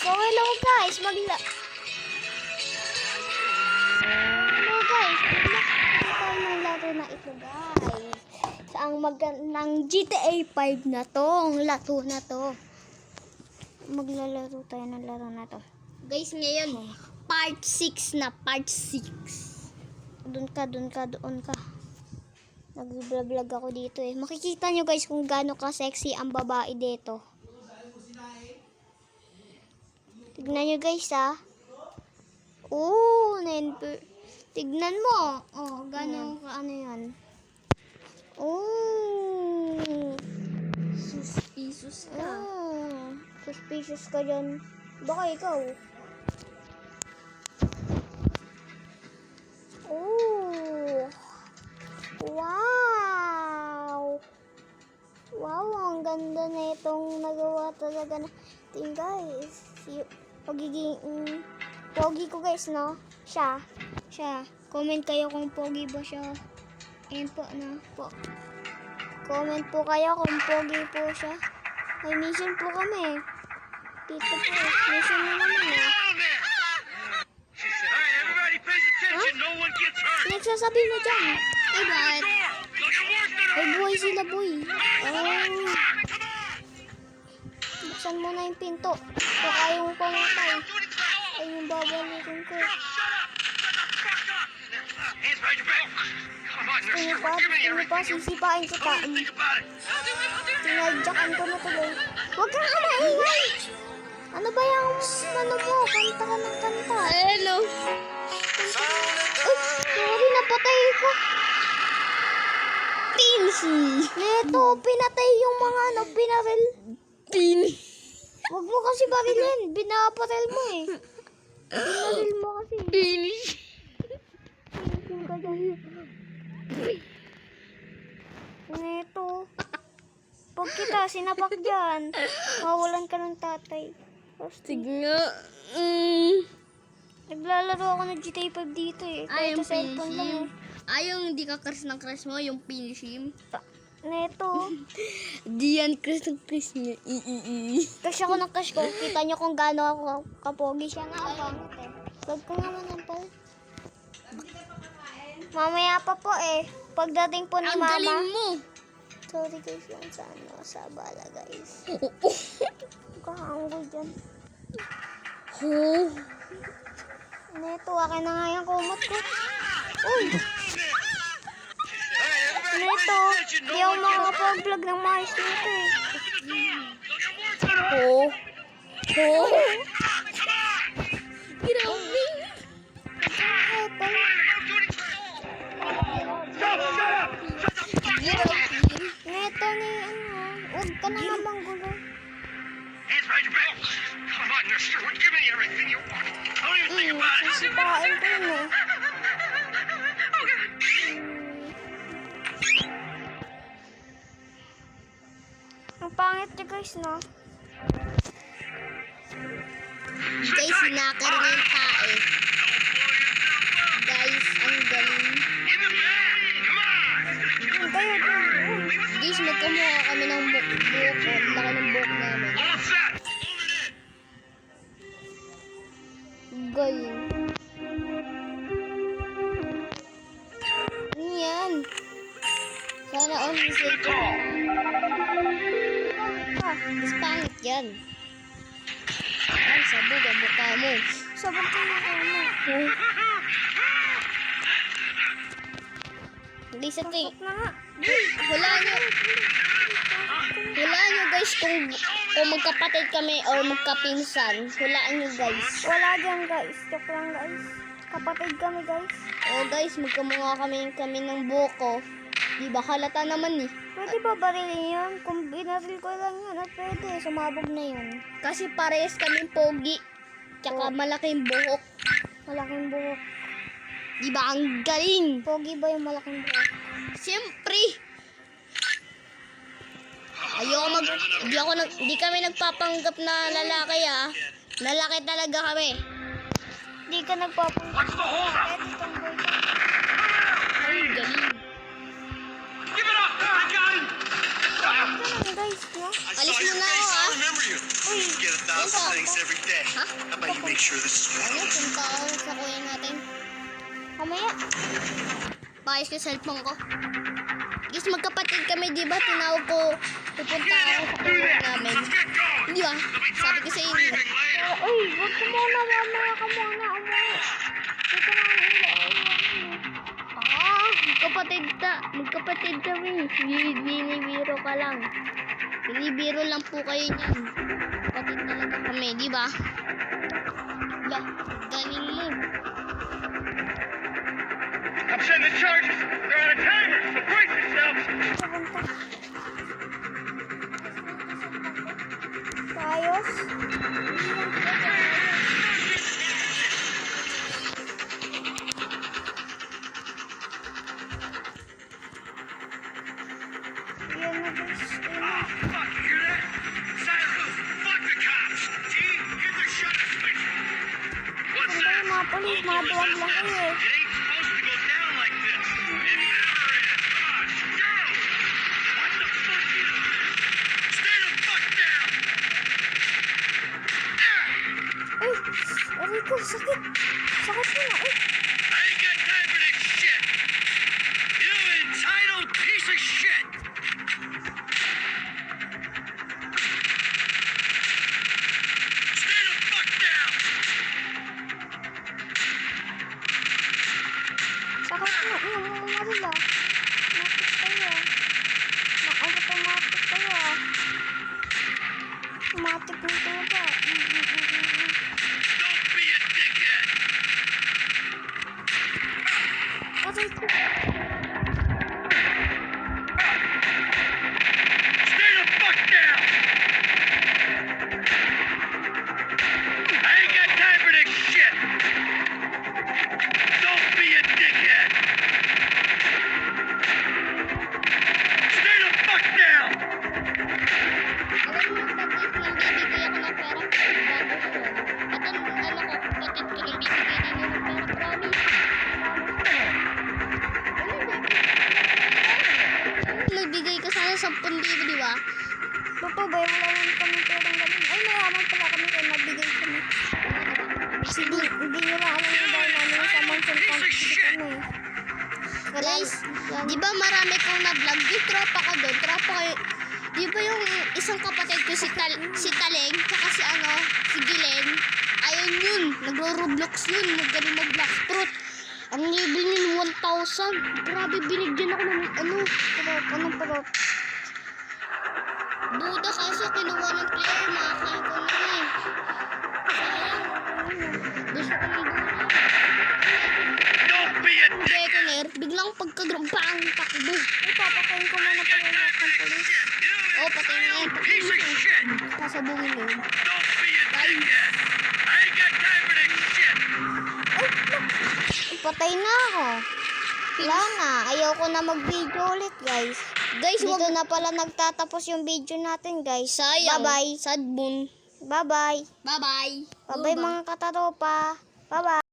So hello guys, Hello guys, tayo ng laro na ito guys. Sa ang magandang GTA 5 na to, ang laro na to. Maglalaro tayo ng laro na to. Guys, ngayon, part 6 na, part 6. Doon ka. Nag-vlog ako dito eh. Makikita nyo guys kung gaano ka-sexy ang babae dito. Tignan nyo guys ha. Oh, tignan mo. Oh, gaano ka ano yan. Oh. Suspicious ka. Oh. Suspicious ka dyan. Baka ikaw. Oh. Wow. Wow, ang ganda na itong nagawa talaga natin guys. Pagiging pogi ko guys, no? Siya. Comment kayo kung pogi ba siya. Ayan po, no? Po. Comment po kayo kung pogi po siya. May mission po kami. Dito po. Mission mo naman, eh. Nagsasabi mo dyan. Ay, bakit? Ay, buhay sila, boy. Oh. Buksan mo na yung pinto. Kung ayaw mo pamatay. Ay, yung babalikin ko. Gusto nyo pa, sisipain kita. Tinadyakan ko na tuloy. Huwag kang maingay! Ano ba yung, ano mo? Kanta ka ng kanta. Hello. Uy, sorry, napatay ko. Pinsi. Neto, pinatay yung mga binaril. Huwag mo kasi barilin. Binaparil mo eh. Binaril mo kasi. Finish. Pinsin ka dyan. Neto. Pag kita sinapak dyan, mawalan ka ng tatay. Sige nga. Naglalaro ako ng GTA 5 dito eh. Ay, yung Kahit sa cellphone lang finishing. eh. Ay, yung hindi ka crush ng crush mo, yung finishing. Neto. Di yan crush ng crush niya. Cash ako ng cash ko. Kita nyo kung gaano ako kapogi. Siya nga ang pangit eh. Wag ko nga manampal. Mamaya pa po eh. Pagdating po ni Ang mama. galing mo. Sorry guys lang sa ano. Sa bala guys. Kahanggol dyan. Neto, akin na nga yung kumot ko. Uy! Neto, di ako makakapag-vlog ng maayos nito eh. Grabe. Neto ni ano, huwag ka na nga manggulo. Sisipain ko yun eh. Ang pangit niya guys, no? Guys, sinakar na yung tae. Guys, ang galing. Tayo dyan. Guys, magkamukha kami ng buhok. Ang laki ng buhok namin. Galing. Ano yan? Sana on music ko. Mas pangit yan. Ay, sabog ang mukha mo. Sabag ka na ka mo. Hindi sa ting. Na nga. Hulaan nyo guys kung magkapatid kami or magkapinsan. Hulaan nyo guys. Wala dyan guys. Joke lang guys. Kapatid kami guys. Oh guys, magkamukha kami ng buko. Diba halata naman eh. Pwede ba barilin yun? Kung binaril ko lang yun at pwede. Sumabog na yun. Kasi parehas kaming pogi. Tsaka malaking buhok. Malaking buhok. Diba ang galing? Pogi ba yung malaking buhok? Siyempre. Di kami nagpapanggap na lalaki ah. Lalaki talaga kami. Di ka nagpapunta. Kahit itong boy ka. Ang galing. Bakit ka lang guys, no? I Alis saw your muna face. ako, I ah. remember you. Uy, You get 1,000 Ito. things every day. Ha? How about you make sure this is one Ano, of them? punta ako sa kuya natin. mamaya. Paayos ko yung cellphone ko. Guys, magkapatid kami, di ba? Tinawag ko, pupunta ako sa kuya namin. Di ba? Sabi ko sa inyo. Uy, wag ka muna, mamaya ka muna. Umuwi. Dito na ang ilaw. Magkapatid kami. Binibiro ka lang. Binibiro lang po kayo niyan. Kapatid talaga kami, di ba? Diba? Galing mo. I'm setting the charges. They're on a timer, so brace yourselves. Pupunta. Ayos. Yan na guys. Oh, fuck, you hear that? Cyrus, fuck the cops. T, hit the shutter switch. What's Saan ba yung mga polis? Mga duwag lang kayo eh. It ain't supposed to go down like this. It never is. Go! What the fuck is this? Stay the fuck down! Uy, aray ko, sakit. Sakit mo na. Uy, I ain't got time for this shit! You entitled piece of shit! Stay the fuck down! sakit mo. Uy, marila. Matik kayo. Automatic kayo. Automatic mo talaga. Don't be a dickhead! Aray ko. Stay the fuck down! I ain't got time for this shit! Don't be a dickhead! Stay the fuck down! Alam mo, kapatid, nang bibigay ako ng pera. Tapos yun. At ano ko, kapatid ko nang bibigay din yun ng pera. Promise. Nagbigay ka sana 10,000, di ba? Totoo ba? Wala naman kami perang ganun. Ay, mayaman pala kami kaya nabigay kami. Hindi nyo lang alam yung dahil namin sa mansion country kami. Guys, di ba marami kong na-vlog? Yung tropa ko doon, tropa ko, di ba yung isang kapatid ko si Taleng, tsaka si Gilen, ayun yun, nagro-roblox yun, magaling mag-black fruit. Ang level yun, 1,000. Grabe, binigyan ako ng Perot, anong perot? Buda kaso kinuha ng player, makakain ko na eh. Sayang. Gusto ko ng buda. Don't be a dickhead! Detonator, biglang pagka-bang, takbo. Ay, papakain ko muna pala lahat ng polis. You Oh, patay na yan. piece of shit! Pasabungin mo yun. Don't be a dickhead! I ain't got time for this shit! Patay na ako. Wala na. Ayaw ko na mag-video ulit, guys. Guys, Dito wag na pala nagtatapos yung video natin, guys. sayang. Bye-bye. Sad moon. Bye-bye. Bye-bye. Bye-bye mga kataropa. Bye-bye.